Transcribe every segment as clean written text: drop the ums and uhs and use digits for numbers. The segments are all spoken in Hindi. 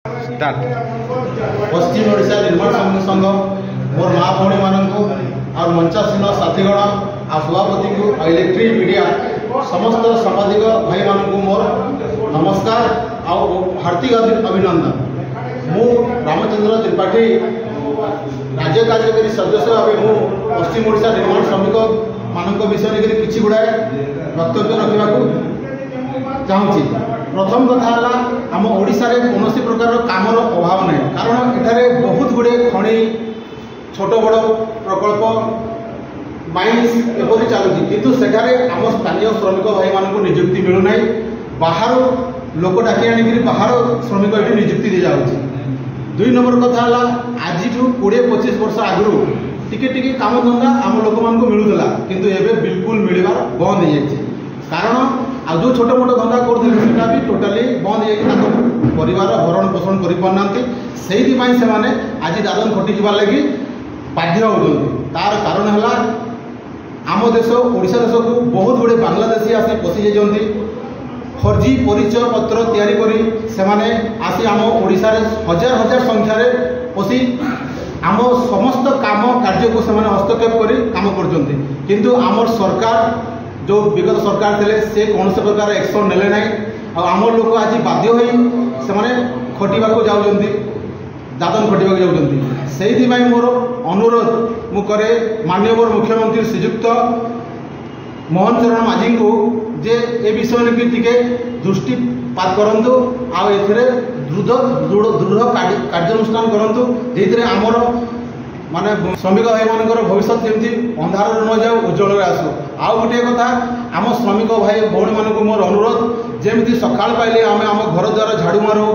पश्चिम ओडिशा निर्माण श्रमिक संघ मोर माँ भौणी मानू और मंचासीन साथीगण आ सभापति को इलेक्ट्रिक मीडिया समस्त सांबादिक भाई मानू मोर नमस्कार आ हार्दिक अभिनंदन। मु रामचंद्र त्रिपाठी राज्य कार्यकारी सदस्य भाव मु पश्चिम ओडिशा निर्माण श्रमिक मान विषय में किसी गुड़ाए वक्तव्य रखा चाहूँगी। प्रथम कथा आम ओडिशा रे कौन प्रकार कामर अभाव ना, कारण एठारे बहुत गुड़े खनि छोट बड़ प्रकल्प माइन्स एपरी चलुची, किंतु सेठारे आम स्थानीय श्रमिक भाई मानक नियुक्ति मिलूना। बाहर लोक डाकी आनिक बाहर श्रमिक ये नियुक्ति दी जाऊँगी। दुई नंबर कथा आज 20-25 वर्ष आगु टिके काम धंदा आम लोक मान मिलूला, किंतु एबे बिल्कुल मिलवा बंद हो जाए। कारण आ जो छोट मोट धंदा करते भी टोटाली बंद हो परिवार भरण पोषण कर आज दादन खटी जावार लगी बाध्य होती। तार कारण है आम देश ओडिशा देश को बहुत गुड़े बांग्लादेशी आसी पशि जाती, फर्जी परिचय पत्र तैयारी करी सेमाने आसी आम ओडिशा रे हजार हजार संख्यार पशि आम समस्त काम कार्य को सेमाने हस्तक्षेप करी काम करछन्ती। किंतु आमर सरकार जो विगत सरकार थे से कौन से प्रकार एक्शन नेले ना, आम लोक आज बाध्य हो खटिबा जाऊँगी, दादन खटिबा जाऊँगी। से मोर अनुरोध मुझे माननीय मुख्यमंत्री श्रीजुक्त मोहन चरण माझी को जे ए विषय में टिके दृष्टिपात करूँ, दृढ़ कार्यानुष्ठान करूँ, जे आमर माने श्रमिक भाई मानकर भविष्य केमती अंधार न जाऊ उज्जवल आसू। आउ गोटे कथा आम श्रमिक भाई भौणी मानक मोर अनुरोध, जमी सकाल पाइले आम आम घर द्वार झाड़ू मारू,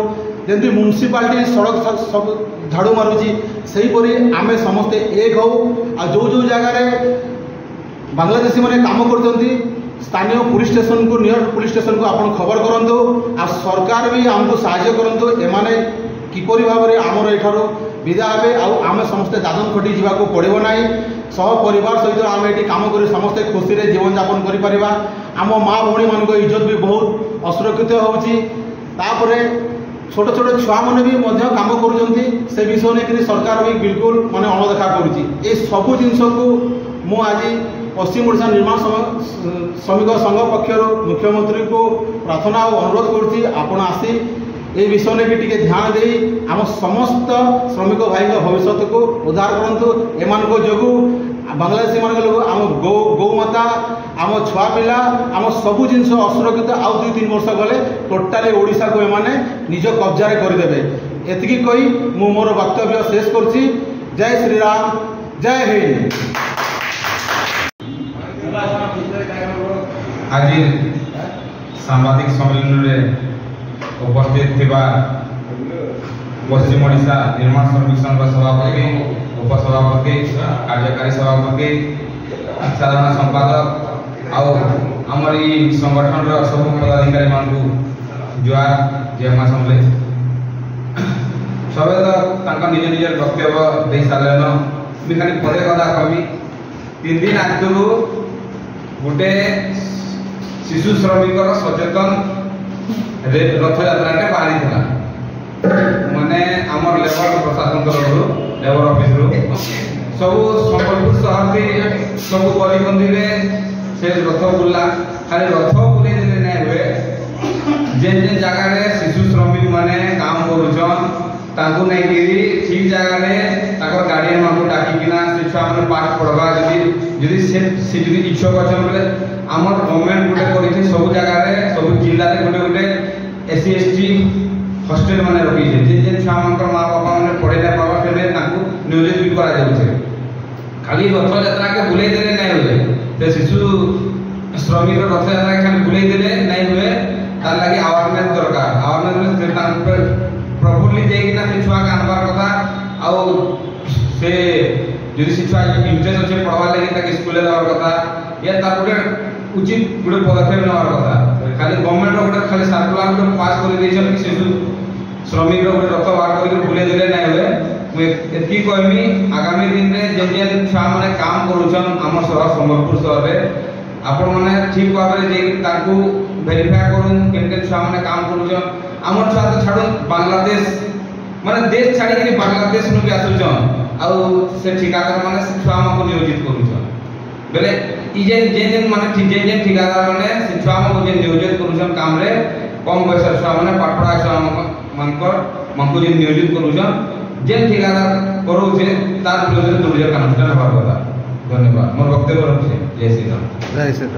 जमी म्युनिसिपालिटी सड़क सब झाड़ू मारुची, सेहीपरि आम समस्ते एक हो। जो जो जगार बांग्लादेशी मैंने काम करते स्थानीय पुलिस स्टेशन को नियर पुलिस स्टेशन को आप खबर करूँ, आ सरकार भी आमको साहाय्य करूँ। एमाने किपरि भाव में आमर एठारो विदा हे आम समस्ते दादन खटी जावाक पड़ो ना, सह परिवार सहित आम ये कम कर समस्ते खुशी रे जीवन यापन कर आम माँ भौणी मान इज्जत भी बहुत असुरक्षित होपर। छोट छोट छुआ मैंने भी काम कर से विषय नहीं सरकार भी बिल्कुल माने अणदेखा कर सबू जिनस को मुझे पश्चिम ओडिशा निर्माण श्रमिक संघ पक्षर मुख्यमंत्री को प्रार्थना और अनुरोध करुँची, आपण आसी ये विषय में भी ध्यान दे आम समस्त श्रमिक भाई भविष्य को उद्धार करूँ। एम जो बांग्लादेशी मान लोग आम गौमाता आम छुआ पिला आम सबू जिनस असुरक्षित आउ 2-3 वर्ष गले टोटाली ओडिशा को एमाने निज कब्जा करदे। एतिकी कही मु मोर वक्तव्य शेष करछि। जय श्री राम, जय हिंद। आज सांबादिक सम्मेलन में उपस्थित थिबा पश्चिम ओडिशा निर्माण श्रमिक संघ सभापति, उपसभापति, कार्यकारी सभापति, साधारण संपादक आमर ये संगठन सब पदाधिकारी मान जुआर जे समझे सब तो निज निज वक्तव्य दे सारे मुझे खाली पदे कथा कवि। 3 दिन आगु गोटे शिशु श्रमिक सचेतन रथ यात्रा बाहरी था माने आमर लेबर प्रशासन तरफ लेबर ऑफिस सब संबलपुर शहर से सब गरीबंदी से रथ बुला खाली रथ बुले ना हुए जेन जेन जगह शिशु श्रमिक माने काम करुचन नहीं ठीक जगह गार्डियन मान डाकिना से छुआ मैंने पाठ पढ़वा जदि इच्छुक अच्छा बोले आम गवर्नमेंट गोटे कर सब जगह सब जिले में गोटे गोटे SC ST हॉस्टेल मैंने रखी जेन छुआ मान माँ बापा मैंने पढ़े ना पावा से नियोजित भी करा खाली रथ यात्रा के बुले देले नहीं हुए शिशु श्रमिक रथ यात्रा खाली बुले देले नहीं हुए तार लगी अवेयरनेस दरकार। अवेयरनेस प्रॉपर्ली देना से छुआ का आनबार कथा आउ से यदि से छुआ इंटरेस्ट अच्छे पढ़वा लगी ताकि स्कूल देवार कथा या तार गोटे उचित गोटे पदक्षेप नेवार कथा। खाली गवर्नमेंट गोटे खाली सर्कुलर गोटे पास कर देछन कि शिशु श्रमिक गोटे रथ बाहर करके बुले देले नहीं हुए। मुझे एति कहमी आगामी दिन में जेन जेन छुआ माने काम करूछन आम शहर संबलपुर शहर में आपण माने ठीक भाव में जे वेरीफाई करूँ केन छुआ मैंने काम कर आम छुआ तो छाड़ बांग्लादेश माने देश छाड़ी बांग्लादेश नु भी आसुछन आउ से ठिकादार माने से छुआ को नियोजित करूछन बेले ई जे माने जे ठिकादार माने से छुआ को जे नियोजित करूछन काम रे कम बयस छुआ माने पाठपढ़ा छुआ मानकर जे नियोजित करूछन जे ठिकादार करूछे तार विरोध में दुर्जय अनुष्ठान हवा କଥା। धन्यवाद। मोर वक्तव्य रखछे। जय श्री राम।